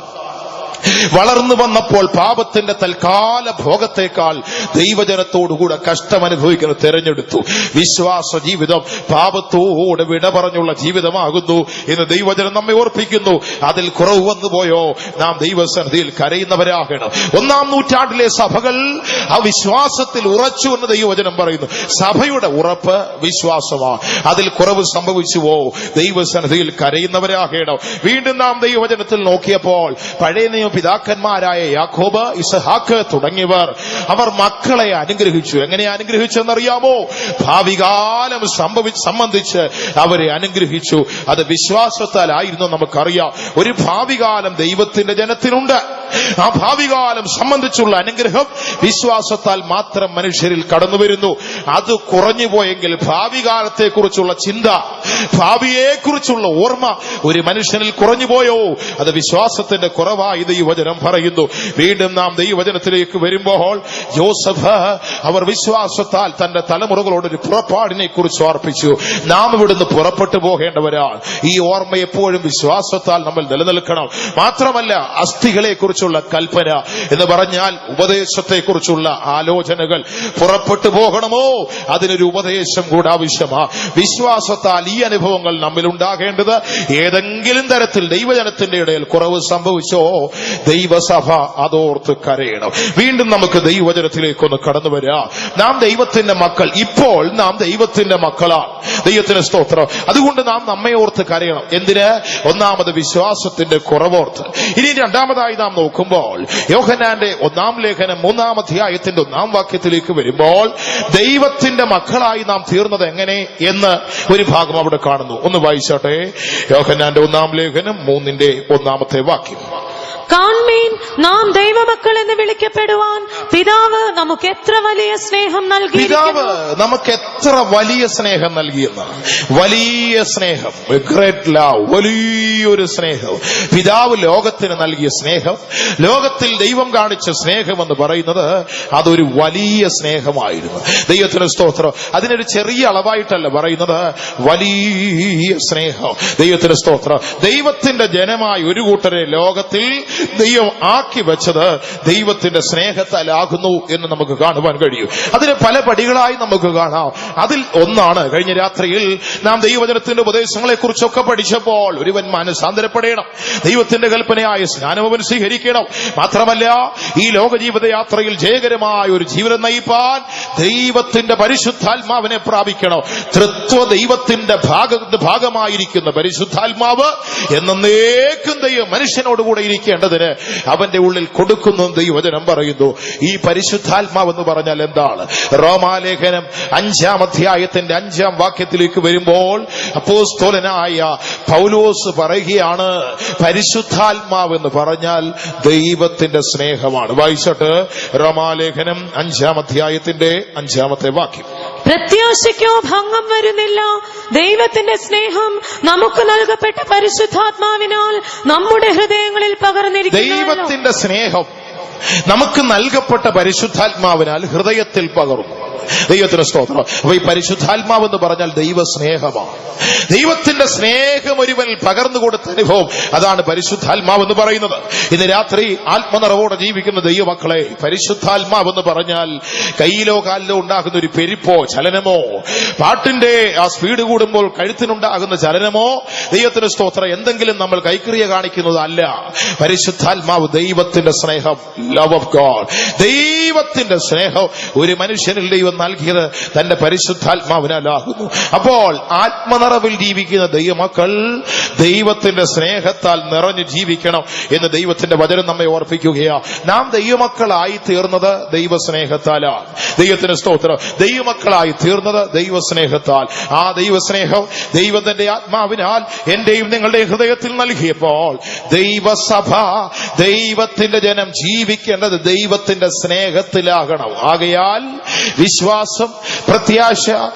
വളർന്നു വന്നപ്പോൾ പാപത്തിന്റെ തൽക്കാല ഭോഗത്തേക്കാൾ ദൈവജനത്തോടുകൂടെ കഷ്ടമനുഭവിക്കുന്നത് തെരഞ്ഞെടുത്തു. വിശ്വാസ ജീവിതം പാപത്തോട് വിട പറഞ്ഞുള്ള ജീവിതമാകുന്നു എന്ന് ദൈവജനം നമ്മെ ഓർപ്പിക്കുന്നു. അതിൽ കുറവ് വന്നുപോയോ നാം ദൈവസന്നിധിയിൽ കരയുന്നവരാകണം. 1-ാം നൂറ്റാണ്ടിലെ സഭകൾ ആ വിശ്വാസത്തിൽ ഉറച്ചു എന്ന് ദൈവവചനം പറയുന്നു. സഭയുടെ ഉറപ്പ് വിശ്വാസമാണ്. അതിൽ കുറവ് സംഭവിച്ചുവോ ദൈവസന്നിധിയിൽ കരയുന്നവരാകണം. വീണ്ടും നാം ദൈവവചനത്തിൽ നോക്കിയപ്പോൾ പഴയ നിയമ പിതാക്കന്മാരായ യാക്കോബ്, ഇസഹാക്ക് തുടങ്ങിയവർ അവർ മക്കളെ അനുഗ്രഹിച്ചു. എങ്ങനെ അനുഗ്രഹിച്ചെന്നറിയാമോ? ഭാവികാലം സംബന്ധിച്ച് അവരെ അനുഗ്രഹിച്ചു. അത് വിശ്വാസത്താലായിരുന്നു. നമുക്കറിയാം, ഒരു ഭാവികാലം ദൈവത്തിന്റെ ജനത്തിനുണ്ട്. ആ ഭാവികാലം സംബന്ധിച്ചുള്ള അനുഗ്രഹം വിശ്വാസത്താൽ മാത്രം മനുഷ്യരിൽ കടന്നു വരുന്നു. അത് കുറഞ്ഞു പോയെങ്കിൽ ഭാവികാലത്തെ കുറിച്ചുള്ള ചിന്ത, ഭാവിയെക്കുറിച്ചുള്ള ഓർമ്മ ഒരു മനുഷ്യനിൽ കുറഞ്ഞു പോയോ അത് വിശ്വാസത്തിന്റെ കുറവായി ദൈവവചനം പറയുന്നു. വീണ്ടും നാം ദൈവവചനത്തിലേക്ക് വരുമ്പോൾ യോസഫ് അവർ വിശ്വാസത്താൽ തന്റെ തലമുറകളോട് ഒരു പുറപ്പാടിനെ കുറിച്ച് ഓർപ്പിച്ചു. നാം ഇവിടുന്ന് പുറപ്പെട്ടു പോകേണ്ടവരാണ്. ഈ ഓർമ്മ എപ്പോഴും വിശ്വാസത്താൽ നമ്മൾ നിലനിൽക്കണം. മാത്രമല്ല, അസ്ഥികളെ കുറിച്ച് കുറിച്ചുള്ള കൽപ്പന എന്ന് പറഞ്ഞാൽ ഉപദേശത്തെക്കുറിച്ചുള്ള ആലോചനകൾ പുറപ്പെട്ടു പോകണമോ അതിനൊരു ഉപദേശം കൂടെ ആവശ്യമാണ്. വിശ്വാസത്താൽ ഈ അനുഭവങ്ങൾ നമ്മിൽ ഉണ്ടാകേണ്ടത് ഏതെങ്കിലും തരത്തിൽ ദൈവജനത്തിന്റെ ഇടയിൽ കുറവ് സംഭവിച്ചോ ദൈവസഭ അതോർത്ത് കരയണം. വീണ്ടും നമുക്ക് ദൈവവചനത്തിലേക്കൊന്ന് കടന്നു വരാം. നാം ദൈവത്തിന്റെ മക്കൾ, ഇപ്പോൾ നാം ദൈവത്തിന്റെ മക്കളാണ്. ദൈവത്തിന് സ്തോത്രം. അതുകൊണ്ട് നാം നമ്മെ ഓർത്ത് കരയണം. എന്തിന്? ഒന്നാമത് വിശ്വാസത്തിന്റെ കുറവോർത്ത്. ഇനി രണ്ടാമതായി നാം നോക്കുമ്പോൾ യോഹന്നാന്റെ 1-ാം ലേഖനം 3-ാം അധ്യായത്തിന്റെ 1-ാം വാക്യത്തിലേക്ക് വരുമ്പോൾ ദൈവത്തിന്റെ മക്കളായി നാം തീർന്നത് എങ്ങനെ എന്ന് ഒരു ഭാഗം അവിടെ കാണുന്നു. ഒന്ന് വായിച്ചോട്ടെ. യോഹന്നാന്റെ 1-ാം ലേഖനം 3-ന്റെ 1-ാമത്തെ വാക്യം. കാൺമീൻ, നാം ദൈവമക്കൾ എന്ന് വിളിക്കപ്പെടുവാൻ പിതാവ് നമുക്ക് എത്ര വലിയ സ്നേഹം നൽകി. പിതാവ് നമുക്ക് എത്ര വലിയ സ്നേഹം നൽകിയെന്ന്. വലിയ സ്നേഹം, ഗ്രേറ്റ് ലവ്, വലിയൊരു സ്നേഹം. പിതാവ് ലോകത്തിന് നൽകിയ സ്നേഹം, ലോകത്തിൽ ദൈവം കാണിച്ച സ്നേഹം എന്ന് പറയുന്നത് അതൊരു വലിയ സ്നേഹമായിരുന്നു. ദൈവത്തിന് സ്തോത്രം. അതിനൊരു ചെറിയ അളവായിട്ടല്ല പറയുന്നത്, വലിയ സ്നേഹം. ദൈവത്തിന് സ്തോത്രം. ദൈവത്തിന്റെ ജനമായി ഒരു കൂട്ടരെ ലോകത്തിൽ ദൈവം ആക്കി വെച്ചത് ദൈവത്തിന്റെ സ്നേഹത്താലാകുന്നു എന്ന് നമുക്ക് കാണുവാൻ കഴിയും. അതിന് പല പടികളായി നമുക്ക് കാണാം. അതിൽ ഒന്നാണ് കഴിഞ്ഞ രാത്രിയിൽ നാം ദൈവവചനത്തിന്റെ ഉപദേശങ്ങളെ കുറിച്ചൊക്കെ പഠിച്ചപ്പോൾ ഒരുവൻ മാനസാന്തരപ്പെടണം, ദൈവത്തിന്റെ കൽപ്പനയായ സ്നാനം അവൻ സ്വീകരിക്കണം. മാത്രമല്ല ഈ ലോക ജീവിതയാത്രയിൽ ജയകരമായ ഒരു ജീവിതം നയിപ്പാൻ ദൈവത്തിന്റെ പരിശുദ്ധാത്മാവിനെ പ്രാപിക്കണം. തൃത്വ ദൈവത്തിന്റെ ഭാഗമായിരിക്കുന്ന പരിശുദ്ധാത്മാവ് എന്നേക്കും ദൈവം മനുഷ്യനോടുകൂടെ ഇരിക്കേണ്ടതിന് അവന്റെ ഉള്ളിൽ കൊടുക്കുന്നു ദൈവവചനം പറയുന്നു. ഈ പരിശുദ്ധാത്മാവ് എന്ന് പറഞ്ഞാൽ എന്താണ്? റോമാലേഖനം 5-ാം അധ്യായത്തിന്റെ 5-ാം വാക്യത്തിലേക്ക് വരുമ്പോൾ അപ്പോസ്തലനായ പൗലോസ് പറയുകയാണ്, പരിശുദ്ധാത്മാവ് എന്ന് പറഞ്ഞാൽ ദൈവത്തിന്റെ സ്നേഹമാണ്. വായിച്ചോട്ട്. റോമാലേഖനം 5-ാം അധ്യായത്തിന്റെ 5-ാമത്തെ വാക്യം. പ്രത്യാശയ്ക്കോ ഭംഗം വരുന്നില്ല. ദൈവത്തിന്റെ സ്നേഹം നമുക്ക് നൽകപ്പെട്ട പരിശുദ്ധാത്മാവിനാൽ നമ്മുടെ ഹൃദയങ്ങളിൽ പകർന്നിരിക്കുന്നു. ദൈവത്തിന്റെ സ്നേഹം നമുക്ക് നൽകപ്പെട്ട പരിശുദ്ധാത്മാവിനാൽ ഹൃദയത്തിൽ പകർന്നു. ദൈവത്തിന്റെ സ്തോത്രം. അപ്പൊ ഈ പരിശുദ്ധാത്മാവ് എന്ന് പറഞ്ഞാൽ ദൈവ സ്നേഹമാണ്. ദൈവത്തിന്റെ സ്നേഹം ഒരുവനിൽ പകർന്നു കൊടുത്ത അനുഭവം, അതാണ് പരിശുദ്ധാത്മാവ് എന്ന് പറയുന്നത്. ഇന്ന് രാത്രി ആത്മനിറവോടെ ജീവിക്കുന്ന ദൈവമക്കളെ, പരിശുദ്ധാത്മാവ് എന്ന് പറഞ്ഞാൽ കയ്യിലോ കാലിലോ ഉണ്ടാകുന്ന ഒരു പെരിപ്പോ ചലനമോ, പാട്ടിന്റെ ആ സ്പീഡ് കൂടുമ്പോൾ കഴുത്തിനുണ്ടാകുന്ന ചലനമോ, ദൈവത്തിന്റെ സ്തോത്രം എന്തെങ്കിലും നമ്മൾ കൈക്രിയ കാണിക്കുന്നതല്ല. പരിശുദ്ധാത്മാവ് ദൈവത്തിന്റെ സ്നേഹം, ലവ് ഓഫ് ഗോഡ്. ദൈവത്തിന്റെ സ്നേഹം ഒരു മനുഷ്യനിൽ ദൈവം നൽകിയത് തന്റെ പരിശുദ്ധാത്മാവിനാലാകുന്നു. അപ്പോൾ ആത്മനിറവിൽ ജീവിക്കുന്ന ദൈവമക്കൾ ദൈവത്തിന്റെ സ്നേഹത്താൽ നിറഞ്ഞു ജീവിക്കണം എന്ന് ദൈവത്തിന്റെ വചനം നമ്മെ ഓർപ്പിക്കുകയാണ്. നാം ദൈവമക്കളായി തീർന്നത് ദൈവസ്നേഹത്താലാണ്. ദൈവത്തിന്റെ സ്തോത്രം. ദൈവമക്കളായി തീർന്നത് ദൈവസ്നേഹത്താൽ. ആ ദൈവസ്നേഹം ദൈവത്തിന്റെ ആത്മാവിനാൽ എന്റെയും നിങ്ങളുടെയും ഹൃദയത്തിൽ നൽകിയപ്പോൾ ദൈവസഭ, ദൈവത്തിന്റെ ജനം ജീവിക്കേണ്ടത് ദൈവത്തിന്റെ സ്നേഹത്തിലാകണം. ആകയാൽ വിശ്വാസം, പ്രത്യാശ,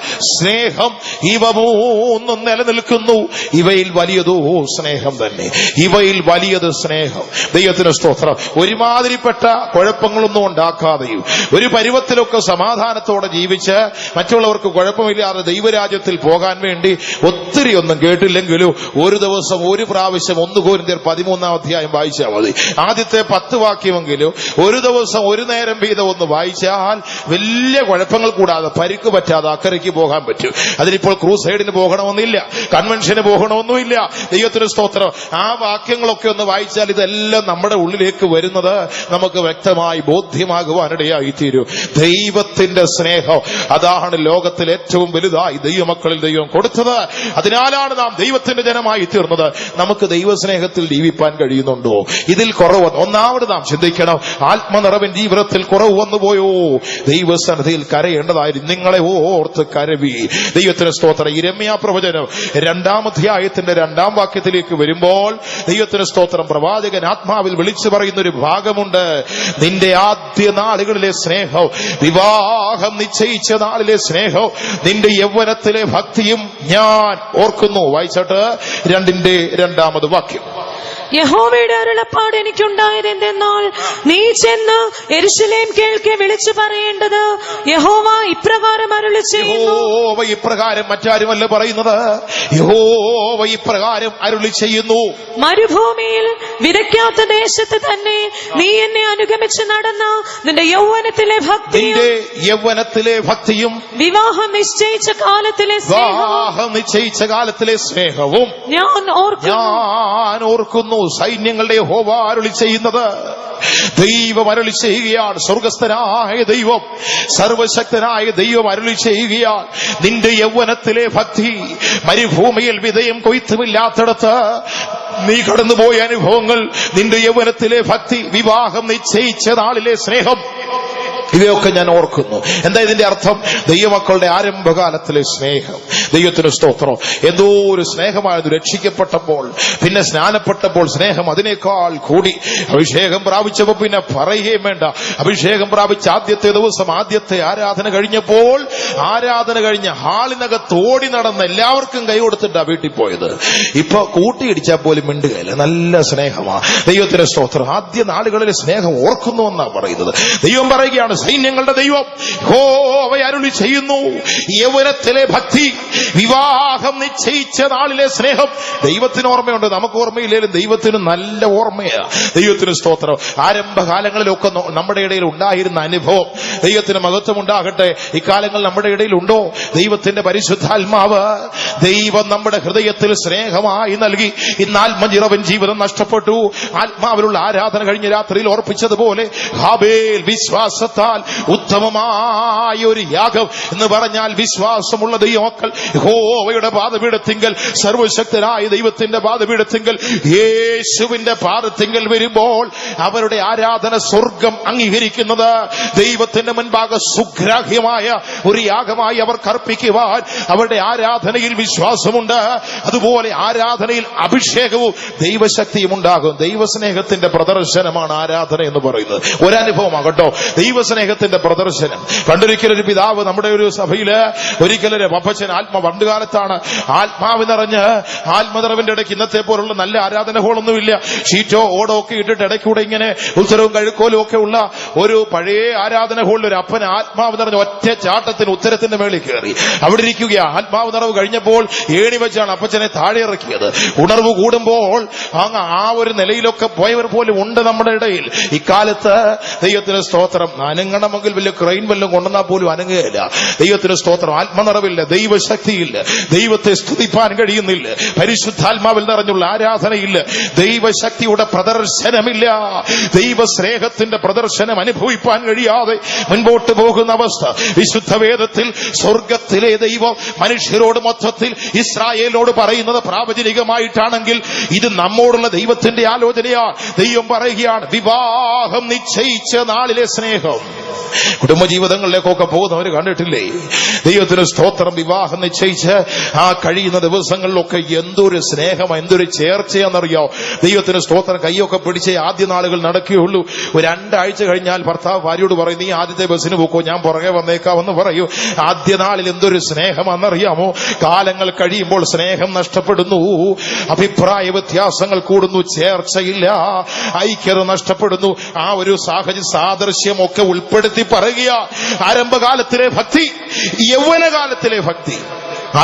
സ്നേഹം, ഇവ മൂന്നും നിലനിൽക്കുന്നു. ഇവയിൽ വലിയതോ സ്നേഹം തന്നെ. ഇവയിൽ വലിയത് സ്നേഹം. ദൈവത്തിന് സ്തോത്രം. ഒരുമാതിരിപ്പെട്ട കുഴപ്പങ്ങളൊന്നും ഉണ്ടാക്കാതെയും ഒരു പരുവത്തിലൊക്കെ സമാധാനത്തോടെ ജീവിച്ച് മറ്റുള്ളവർക്ക് കുഴപ്പമില്ലാതെ ദൈവരാജ്യത്തിൽ പോകാൻ വേണ്ടി ഒത്തിരി ഒന്നും കേട്ടില്ലെങ്കിലും ഒരു ദിവസം ഒരു പ്രാവശ്യം 1 കൊരിന്ത്യർ 13-ാം അധ്യായം വായിച്ചാൽ മതി. ആദ്യത്തെ 10 വാക്യമെങ്കിലും ഒരു ദിവസം ഒരു നേരം വീതം ഒന്ന് വായിച്ചാൽ വലിയ കുഴപ്പങ്ങൾ കൂടാതെ പരിക്ക് പറ്റാതെ അക്കരയ്ക്ക് പോകാൻ പറ്റും. അതിനിപ്പോൾ ക്രൂസൈഡിന് പോകണമെന്നില്ല, കൺവെൻഷന് പോകണമെന്നുമില്ല. ദൈവത്തിന് സ്തോത്രം. ആ വാക്യങ്ങളൊക്കെ ഒന്ന് വായിച്ചാൽ ഇതെല്ലാം നമ്മുടെ ഉള്ളിലേക്ക് വരുന്നത് നമുക്ക് വ്യക്തമായി ബോധ്യമാകുവാനിടയായി തീരും. ദൈവത്തിന്റെ സ്നേഹം അതാണ് ലോകത്തിൽ ഏറ്റവും വലുതായി ദൈവമക്കളിൽ ദൈവം കൊടുത്തത്. അതിനാലാണ് നാം ദൈവത്തിന്റെ ജനമായി തീർന്നത്. നമുക്ക് ദൈവസ്നേഹത്തിൽ ജീവിപ്പാൻ കഴിയുന്നുണ്ടോ? ഇതിൽ കുറവ് ഒന്നാമത് നാം ചിന്തിക്കണം. ആത്മനിറവിൻ ജീവിതത്തിൽ കുറവ് വന്നുപോയോ? ദൈവസന്നിധിയിൽ കരയേണ്ടതായിരുന്നു. നിങ്ങളെ ഓർത്ത് കരവി. ദൈവത്തിന് സ്തോത്രം. യിരെമ്യാ പ്രവചനം 2-ാം അധ്യായത്തിന്റെ 2-ാം വാക്യത്തിലേക്ക് വരുമ്പോൾ ദൈവത്തിന് സ്തോത്രം, പ്രവാചകൻ ആത്മാവിൽ വിളിച്ചു പറയുന്ന ഒരു ഭാഗമുണ്ട്. നിന്റെ ആദ്യ നാളുകളിലെ സ്നേഹം, വിവാഹം നിശ്ചയിച്ച നാളിലെ സ്നേഹം, നിന്റെ യൗവനത്തിലെ ഭക്തിയും ഞാൻ ഓർക്കുന്നു. വായിച്ചോട്ട് 2-ന്റെ 2-ാമത് വാക്യം. യഹോവയുടെ അരുളപ്പാട് എനിക്കുണ്ടായത് എന്തെന്നാൽ, നീ ചെന്ന് യെരൂശലേം കേൾക്കെ വിളിച്ചു പറയേണ്ടത്, യഹോവ ഇപ്രകാരം അരുളി ചെയ്യുന്നു. യഹോവ ഇപ്രകാരം, മറ്റാരുമല്ല പറയുന്നത്, യഹോവ ഇപ്രകാരം അരുളി ചെയ്യുന്നു. മരുഭൂമിയിൽ വിതയ്ക്കാത്ത ദേശത്ത് തന്നെ നീ എന്നെ അനുഗമിച്ച് നടന്ന നിന്റെ യൗവനത്തിലെ ഭക്തിയും വിവാഹം നിശ്ചയിച്ച കാലത്തിലെ സ്നേഹവും ഞാൻ ഓർക്കുന്നു. സൈന്യങ്ങളുടെ യഹോവ അരുളി ചെയ്യുന്നത്, ദൈവം അരുളി ചെയ്യുകയാണ്. സ്വർഗസ്ഥനായ ദൈവം, സർവശക്തനായ ദൈവം അരുളി ചെയ്യുകയാണ്. നിന്റെ യൗവനത്തിലെ ഭക്തി, മരുഭൂമിയിൽ വിതയും കൊയ്ത്തുമില്ലാത്തിടത്ത് നീ കടന്നുപോയ അനുഭവങ്ങൾ, നിന്റെ യൗവനത്തിലെ ഭക്തി, വിവാഹം നിശ്ചയിച്ച നാളിലെ സ്നേഹം, ഇവയൊക്കെ ഞാൻ ഓർക്കുന്നു. എന്താ ഇതിന്റെ അർത്ഥം? ദൈവമക്കളുടെ ആരംഭകാലത്തിലെ സ്നേഹം. ദൈവത്തിന് സ്തോത്രം. എന്തോ ഒരു സ്നേഹമായിരുന്നു. രക്ഷിക്കപ്പെട്ടപ്പോൾ, പിന്നെ സ്നാനപ്പെട്ടപ്പോൾ സ്നേഹം അതിനേക്കാൾ കൂടി. അഭിഷേകം പ്രാപിച്ചപ്പോൾ പിന്നെ പറയുകയും വേണ്ട. അഭിഷേകം പ്രാപിച്ച ആദ്യത്തെ ദിവസം, ആദ്യത്തെ ആരാധന കഴിഞ്ഞപ്പോൾ, ആരാധന കഴിഞ്ഞ ഹാളിനകത്ത് ഓടി നടന്ന് എല്ലാവർക്കും കൈ കൊടുത്തിട്ടാ വീട്ടിൽ പോയത്. ഇപ്പൊ കൂട്ടിയിടിച്ചാൽ പോലും മിണ്ടുകയില്ല. നല്ല സ്നേഹമാ. ദൈവത്തിന് സ്തോത്രം. ആദ്യ നാളുകളിലെ സ്നേഹം ഓർക്കുന്നു എന്നാ പറയുന്നത്. ദൈവം പറയുകയാണ്, സൈന്യങ്ങളുടെ ദൈവം യഹോവ അരുളി ചെയ്യുന്നു, യൗവനത്തിലെ ഭക്തി, വിവാഹം നിശ്ചയിച്ച നാളിലെ സ്നേഹം. ദൈവത്തിന് ഓർമ്മയുണ്ട്, നമുക്ക് ഓർമ്മയില്ലേലും ദൈവത്തിന് നല്ല ഓർമ്മയാ. ദൈവത്തിന് സ്തോത്രം. ആരംഭകാലങ്ങളിലൊക്കെ നമ്മുടെ ഇടയിൽ ഉണ്ടായിരുന്ന അനുഭവം, ദൈവത്തിന് മഹത്വം ഉണ്ടാകട്ടെ. ഇക്കാലങ്ങൾ നമ്മുടെ ഇടയിൽ ഉണ്ടോ? ദൈവത്തിന്റെ പരിശുദ്ധാത്മാവ് ദൈവം നമ്മുടെ ഹൃദയത്തിൽ സ്നേഹമായി നൽകി. ഇന്ന് ആത്മനിറവൻ ജീവിതം നഷ്ടപ്പെട്ടു. ആത്മാവിലുള്ള ആരാധന കഴിഞ്ഞ രാത്രിയിൽ ഓർപ്പിച്ചതുപോലെ, ഹാബേൽ വിശ്വാസത്താൽ ഉത്തമമായ ഒരു യാഗം എന്ന് പറഞ്ഞാൽ, വിശ്വാസമുള്ള ദൈവമക്കൾ യഹോവയുടെ പാദപീഠത്തിങ്കൽ, സർവശക്തനായ ദൈവത്തിന്റെ പാദപീഠത്തിങ്കൽ, യേശുവിന്റെ പാദത്തിങ്കൽ വരുമ്പോൾ അവരുടെ ആരാധന സ്വർഗം അംഗീകരിക്കുന്നത് ദൈവത്തിന്റെ മുൻപാകെ സുഗ്രാഹ്യമായ ഒരു യാഗമായി അവർക്ക് അർപ്പിക്കുവാൻ അവരുടെ ആരാധനയിൽ വിശ്വാസമുണ്ട്. അതുപോലെ ആരാധനയിൽ അഭിഷേകവും ദൈവശക്തിയും ഉണ്ടാകും. ദൈവസ്നേഹത്തിന്റെ പ്രദർശനമാണ് ആരാധന എന്ന് പറയുന്നത്. ഒരനുഭവമാകട്ടോ ദൈവസ്നേഹത്തിന്റെ പ്രദർശനം. പണ്ടൊരിക്കലൊരു പിതാവ് നമ്മുടെ ഒരു സഭയില്, ഒരിക്കലൊരു അപ്പച്ചൻ പണ്ടുകാലത്താണ് ആത്മാവ് നിറഞ്ഞ്, ആത്മനിറവിന്റെ ഇടയ്ക്ക് ഇന്നത്തെ പോലുള്ള നല്ല ആരാധന ഹോളൊന്നുമില്ല, ഷീറ്റോ ഓടോ ഒക്കെ ഇട്ടിട്ട് ഇടയ്ക്കൂടെ ഇങ്ങനെ ഉത്തരവും കഴുക്കോലും ഒക്കെ ഉള്ള ഒരു പഴയ ആരാധന ഹോളിൽ ഒരു അപ്പന് ആത്മാവ് നിറഞ്ഞ ഒറ്റ ചാട്ടത്തിന് ഉത്തരത്തിന്റെ മേളിൽ കയറി അവിടെ ഇരിക്കുകയാ. ആത്മാവ് നിറവ് കഴിഞ്ഞപ്പോൾ ഏണി വെച്ചാണ് അപ്പച്ചനെ താഴെ ഇറക്കിയത്. ഉണർവ് കൂടുമ്പോൾ ആ ഒരു നിലയിലൊക്കെ പോയവർ പോലും ഉണ്ട് നമ്മുടെ ഇടയിൽ. ഇക്കാലത്ത് ദൈവത്തിന് സ്തോത്രം, അനങ്ങണമെങ്കിൽ വലിയ ക്രെയിൻ വല്ലതും കൊണ്ടുവന്നാൽ പോലും അനങ്ങുകയില്ല. ദൈവത്തിന് സ്തോത്രം. ആത്മനിറവില്ല, ദൈവശക്തിയില്ല, ദൈവത്തെ സ്തുതിപ്പാൻ കഴിയുന്നില്ല, പരിശുദ്ധാത്മാവിൽ നിറഞ്ഞുള്ള ആരാധനയില്ല, ദൈവശക്തിയുടെ പ്രദർശനമില്ല, ദൈവസ്നേഹത്തിന്റെ പ്രദർശനം അനുഭവിപ്പാൻ കഴിയാതെ മുൻപോട്ട് പോകുന്ന അവസ്ഥ. വിശുദ്ധ വേദത്തിൽ സ്വർഗത്തിലെ ദൈവം മനുഷ്യരോട് മൊത്തത്തിൽ ഇസ്രായേലിനോട് പറയുന്നത് പ്രാവചനികമായിട്ടാണെങ്കിൽ, ഇത് നമ്മോടുള്ള ദൈവത്തിന്റെ ആലോചനയാ. ദൈവം പറയുകയാണ്, വിവാഹം നിശ്ചയിച്ച നാളിലെ സ്നേഹം. കുടുംബജീവിതങ്ങളിലേക്കൊക്കെ പോകുന്നവർ കണ്ടിട്ടില്ലേ? ദൈവത്തിന് സ്തോത്രം. വിവാഹം നിശ്ചയിച്ച് ആ കഴിയുന്ന ദിവസങ്ങളിലൊക്കെ എന്തൊരു സ്നേഹം, എന്തൊരു ചേർച്ചയാണെന്നറിയോ? ദൈവത്തിന് സ്തോത്രം. കൈയൊക്കെ പിടിച്ച് ആദ്യ നാളുകൾ നടക്കുകയുള്ളൂ. ഒരു 2 ആഴ്ച കഴിഞ്ഞാൽ ഭർത്താവ് ഭാര്യയോട് പറയും, നീ ആദ്യത്തെ ബസ്സിന് പോക്കോ, ഞാൻ പുറകെ വന്നേക്കാമെന്ന് പറയൂ. ആദ്യ നാളിൽ എന്തൊരു സ്നേഹമാണെന്നറിയാമോ? കാലങ്ങൾ കഴിയുമ്പോൾ സ്നേഹം നഷ്ടപ്പെടുന്നു, അഭിപ്രായ വ്യത്യാസങ്ങൾ കൂടുന്നു, ചേർച്ചയില്ല, ഐക്യത നഷ്ടപ്പെടുന്നു. ആ ഒരു സാദൃശ്യമൊക്കെ ഉൾപ്പെടുത്തി പറയുക. ആരംഭകാലത്തിലെ ഭക്തി, യൗവനകാലത്തിലെ ഭക്തി.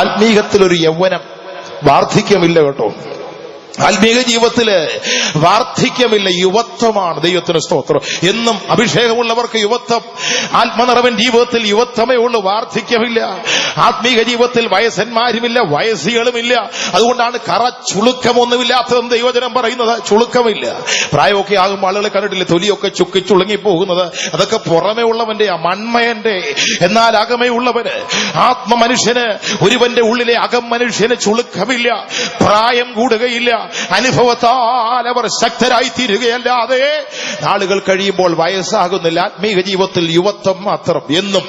ആത്മീകത്തിലൊരു യൗവനം, വാർദ്ധക്യമില്ല കേട്ടോ. ആത്മീക ജീവിതത്തില് വാർദ്ധക്യമില്ല, യുവത്വമാണ്. ദൈവത്തിന് സ്തോത്രം. എന്നും അഭിഷേകമുള്ളവർക്ക് യുവത്വം. ആത്മനിറവൻ ജീവിതത്തിൽ യുവത്വമേ ഉള്ളൂ, വാർദ്ധക്യമില്ല. ആത്മീക ജീവിതത്തിൽ വയസ്സന്മാരുമില്ല, വയസ്സുകളുമില്ല. അതുകൊണ്ടാണ് ചുളുക്കമൊന്നുമില്ലാത്തതെന്ന് ദൈവജനം പറയുന്നത്. ചുളുക്കമില്ല. പ്രായമൊക്കെ ആകുമ്പോൾ ആളുകളെ കണ്ടിട്ടില്ല, തൊലിയൊക്കെ ചുളുങ്ങി പോകുന്നത്. അതൊക്കെ പുറമേ ഉള്ളവന്റെ, മൺമയന്റെ. എന്നാൽ അകമേ ഉള്ളവന്, ആത്മമനുഷ്യന്, ഒരുവന്റെ ഉള്ളിലെ അകം മനുഷ്യന് ചുളുക്കമില്ല, പ്രായം കൂടുകയില്ല. അനുഭവത്താൽ അവർ ശക്തരായി തീരുകയല്ലാതെ നാളുകൾ കഴിയുമ്പോൾ വയസ്സാകുന്നില്ല. ആത്മീക ജീവിതത്തിൽ യുവത്വം മാത്രം. എന്നും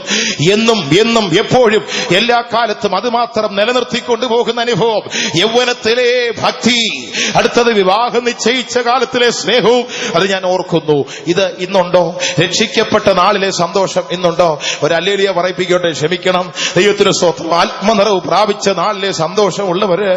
എന്നും എന്നും എപ്പോഴും എല്ലാ കാലത്തും അത് മാത്രം നിലനിർത്തിക്കൊണ്ടു പോകുന്ന അനുഭവം. യൗവനത്തിലെ ഭക്തി. അടുത്തത് വിവാഹം നിശ്ചയിച്ച കാലത്തിലെ സ്നേഹവും. അത് ഞാൻ ഓർക്കുന്നു. ഇത് ഇന്നുണ്ടോ? രക്ഷിക്കപ്പെട്ട നാളിലെ സന്തോഷം ഇന്നുണ്ടോ? ഒരു ഹല്ലേലൂയ പറയിപ്പിക്കട്ടെ. ക്ഷമിക്കണം. ദൈവത്തിന് സ്തോത്രം. ആത്മനിറവ് പ്രാപിച്ച നാളിലെ സന്തോഷമുള്ളവര്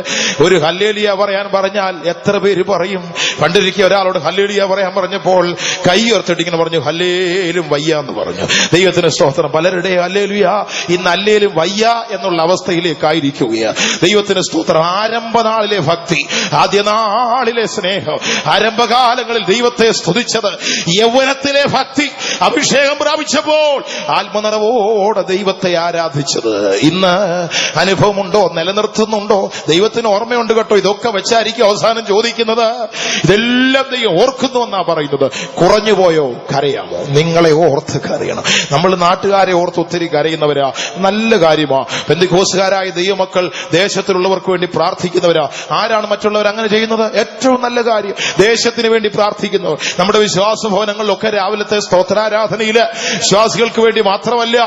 ഒരു ഹല്ലേലൂയ പറയാൻ പറഞ്ഞാൽ പറഞ്ഞാൽ എത്ര പേര് പറയും? പണ്ടിരിക്കുക ഒരാളോട് ഹല്ലേലൂയ പറയാൻ പറഞ്ഞപ്പോൾ കൈ ഉയർത്തിട്ട് ഇങ്ങനെ പറഞ്ഞു, ഹല്ലേലും വയ്യ എന്ന് പറഞ്ഞു. ദൈവത്തിന് സ്തോത്രം. പലരുടെ ഹല്ലേലൂയ ഇന്ന് അല്ലേലും വയ്യ എന്നുള്ള അവസ്ഥയിലേക്കായിരിക്കുകയാണ്. ദൈവത്തിന് സ്തോത്രം. ആരംഭനാളിലെ ഭക്തി, ആദ്യനാളിലെ സ്നേഹം, ആരംഭകാലങ്ങളിൽ ദൈവത്തെ സ്തുതിച്ചത്, യൗവനത്തിലെ ഭക്തി, അഭിഷേകം പ്രാപിച്ചപ്പോൾ ആത്മനിറവോടെ ദൈവത്തെ ആരാധിച്ചത്, ഇന്ന് അനുഭവമുണ്ടോ? നിലനിർത്തുന്നുണ്ടോ? ദൈവത്തിന് ഓർമ്മയുണ്ട് കേട്ടോ. ഇതൊക്കെ വെച്ചായിരിക്കും അവസാനം ചോദിക്കുന്നത്. ഇതെല്ലാം ദൈവം ഓർക്കുന്നു എന്നാ പറയുന്നത്. കുറഞ്ഞുപോയോ? കരയാമോ? നിങ്ങളെ ഓർത്ത് കരയണം. നമ്മൾ നാട്ടുകാരെ ഓർത്ത് ഒത്തിരി കരയുന്നവരാ, നല്ല കാര്യമാ. പെന്തിക്കോസുകാരായ ദൈവമക്കൾ ദേശത്തിലുള്ളവർക്ക് വേണ്ടി പ്രാർത്ഥിക്കുന്നവരാ. ആരാണ് മറ്റുള്ളവർ അങ്ങനെ ചെയ്യുന്നത്? ഏറ്റവും നല്ല കാര്യം. ദേശത്തിന് വേണ്ടി പ്രാർത്ഥിക്കുന്നവർ. നമ്മുടെ വിശ്വാസ ഭവനങ്ങളിലൊക്കെ രാവിലത്തെ സ്തോത്രാരാധനയില് വിശ്വാസികൾക്ക് വേണ്ടി മാത്രമല്ല,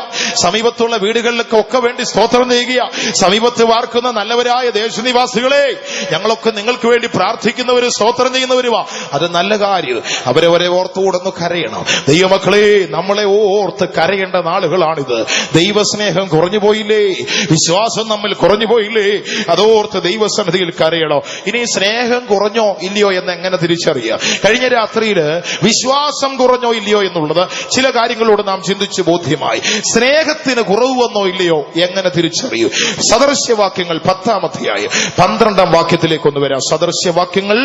സമീപത്തുള്ള വീടുകളിലൊക്കെ ഒക്കെ വേണ്ടി സ്തോത്രം ചെയ്യുക. സമീപത്ത് വാർക്കുന്ന നല്ലവരായ ദേശനിവാസികളെ, ഞങ്ങളൊക്കെ നിങ്ങൾക്ക് വേണ്ടി പ്രാർത്ഥിക്കുന്നവര്, സ്തോത്രം ചെയ്യുന്നവരുമാ. അത് നല്ല കാര്യം. അവരവരെ ഓർത്തുകൂടൊന്ന് കരയണം. ദൈവമക്കളെ, നമ്മളെ ഓർത്ത് കരയേണ്ട നാളുകളാണിത്. ദൈവസ്നേഹം കുറഞ്ഞുപോയില്ലേ? വിശ്വാസം നമ്മിൽ കുറഞ്ഞുപോയില്ലേ? അതോർത്ത് ദൈവസന്നിധിയിൽ കരയണോ? ഇനി സ്നേഹം കുറഞ്ഞോ ഇല്ലയോ എന്ന് എങ്ങനെ തിരിച്ചറിയുക? കഴിഞ്ഞ രാത്രിയില് വിശ്വാസം കുറഞ്ഞോ ഇല്ലയോ എന്നുള്ളത് ചില കാര്യങ്ങളോട് നാം ചിന്തിച്ച് ബോധ്യമായി. സ്നേഹത്തിന് കുറവ് വന്നോ ഇല്ലയോ എങ്ങനെ തിരിച്ചറിയൂ? സദൃശ്യവാക്യങ്ങൾ 10-ാം അധ്യായം 12-ാം വാക്യത്തിലേക്ക് ഒന്ന് വരാം. സദൃശ്യവാക്യങ്ങൾ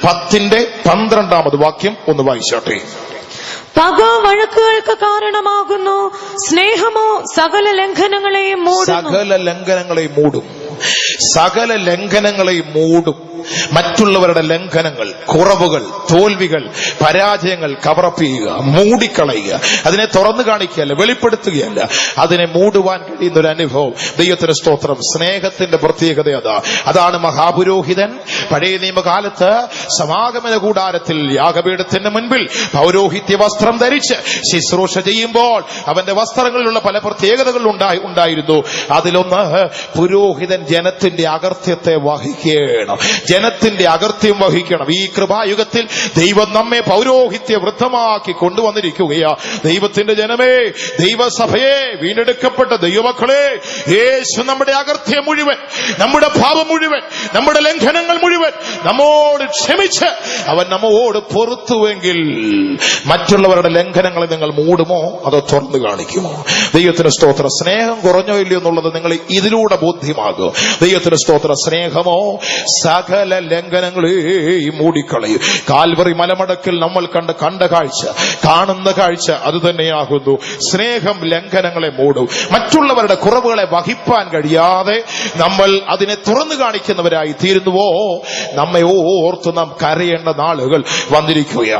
10-ന്റെ 12-ാമത് വാക്യം ഒന്ന് വായിച്ചാട്ടെ. പക വഴക്കുകൾക്ക് കാരണമാകുന്നു, സ്നേഹമോ സകല ലംഘനങ്ങളെയും മൂടും. സകല ലംഘനങ്ങളെയും മൂടും. സകല ലംഘനങ്ങളെയും മൂടും. മറ്റുള്ളവരുടെ ലംഘനങ്ങൾ, കുറവുകൾ, തോൽവികൾ, പരാജയങ്ങൾ കവറപ്പ് ചെയ്യുക, മൂടിക്കളയുക. അതിനെ തുറന്നു കാണിക്കുകയല്ല, വെളിപ്പെടുത്തുകയല്ല, അതിനെ മൂടുവാൻ കഴിയുന്ന ഒരു അനുഭവം. ദൈവത്തിന് സ്തോത്രം. സ്നേഹത്തിന്റെ പ്രത്യേകത അതാണ് മഹാപുരോഹിതൻ പഴയ നിയമകാലത്ത് സമാഗമന കൂടാരത്തിൽ യാഗപീഠത്തിന് മുൻപിൽ പൗരോഹിത്യ വസ്ത്രം ധരിച്ച് ശുശ്രൂഷ ചെയ്യുമ്പോൾ അവന്റെ വസ്ത്രങ്ങളിലുള്ള പല പ്രത്യേകതകൾ ഉണ്ടായിരുന്നു. അതിലൊന്ന്, പുരോഹിതൻ ജനത്തിന്റെ അകർത്യത്തെ വഹിക്കണം. ജനത്തിന്റെ അകർത്യം വഹിക്കണം. ഈ കൃപായുഗത്തിൽ ദൈവം നമ്മെ പൗരോഹിത്യ വൃദ്ധമാക്കി കൊണ്ടുവന്നിരിക്കുകയാ. ദൈവത്തിന്റെ ജനമേ, ദൈവസഭയെ, വീണ്ടെടുക്കപ്പെട്ട ദൈവമക്കളെ, യേശു നമ്മുടെ അകർത്യം മുഴുവൻ, നമ്മുടെ പാപം മുഴുവൻ, നമ്മുടെ ലംഘനങ്ങൾ മുഴുവൻ നമ്മോട് ക്ഷമിച്ച് അവൻ നമ്മോട് പൊറുത്തുവെങ്കിൽ മറ്റുള്ളവരുടെ ലംഘനങ്ങളെ നിങ്ങൾ മൂടുമോ അതോ തുറന്നു കാണിക്കുമോ? ദൈവത്തിന് സ്തോത്ര. സ്നേഹം കുറഞ്ഞോ ഇല്ലയോ എന്നുള്ളത് നിങ്ങൾ ഇതിലൂടെ ബോധ്യമാകും. ദൈവത്തിന് സ്തോത്ര. സ്നേഹമോ സകല ലംഘനങ്ങളെയും മൂടിക്കളയും. കാൽവറി മലമടക്കിൽ നമ്മൾ കണ്ട കാഴ്ച, കാണുന്ന കാഴ്ച അത് തന്നെയാകുന്നു. സ്നേഹം ലംഘനങ്ങളെ മൂടും. മറ്റുള്ളവരുടെ കുറവുകളെ വഹിപ്പാൻ കഴിയാതെ നമ്മൾ അതിനെ തുറന്നു കാണിക്കുന്നവരായി തീരുന്നുവോ, നമ്മെ ഓർത്ത് നാം കരയേണ്ട നാളുകൾ വന്നിരിക്കുകയാണ്.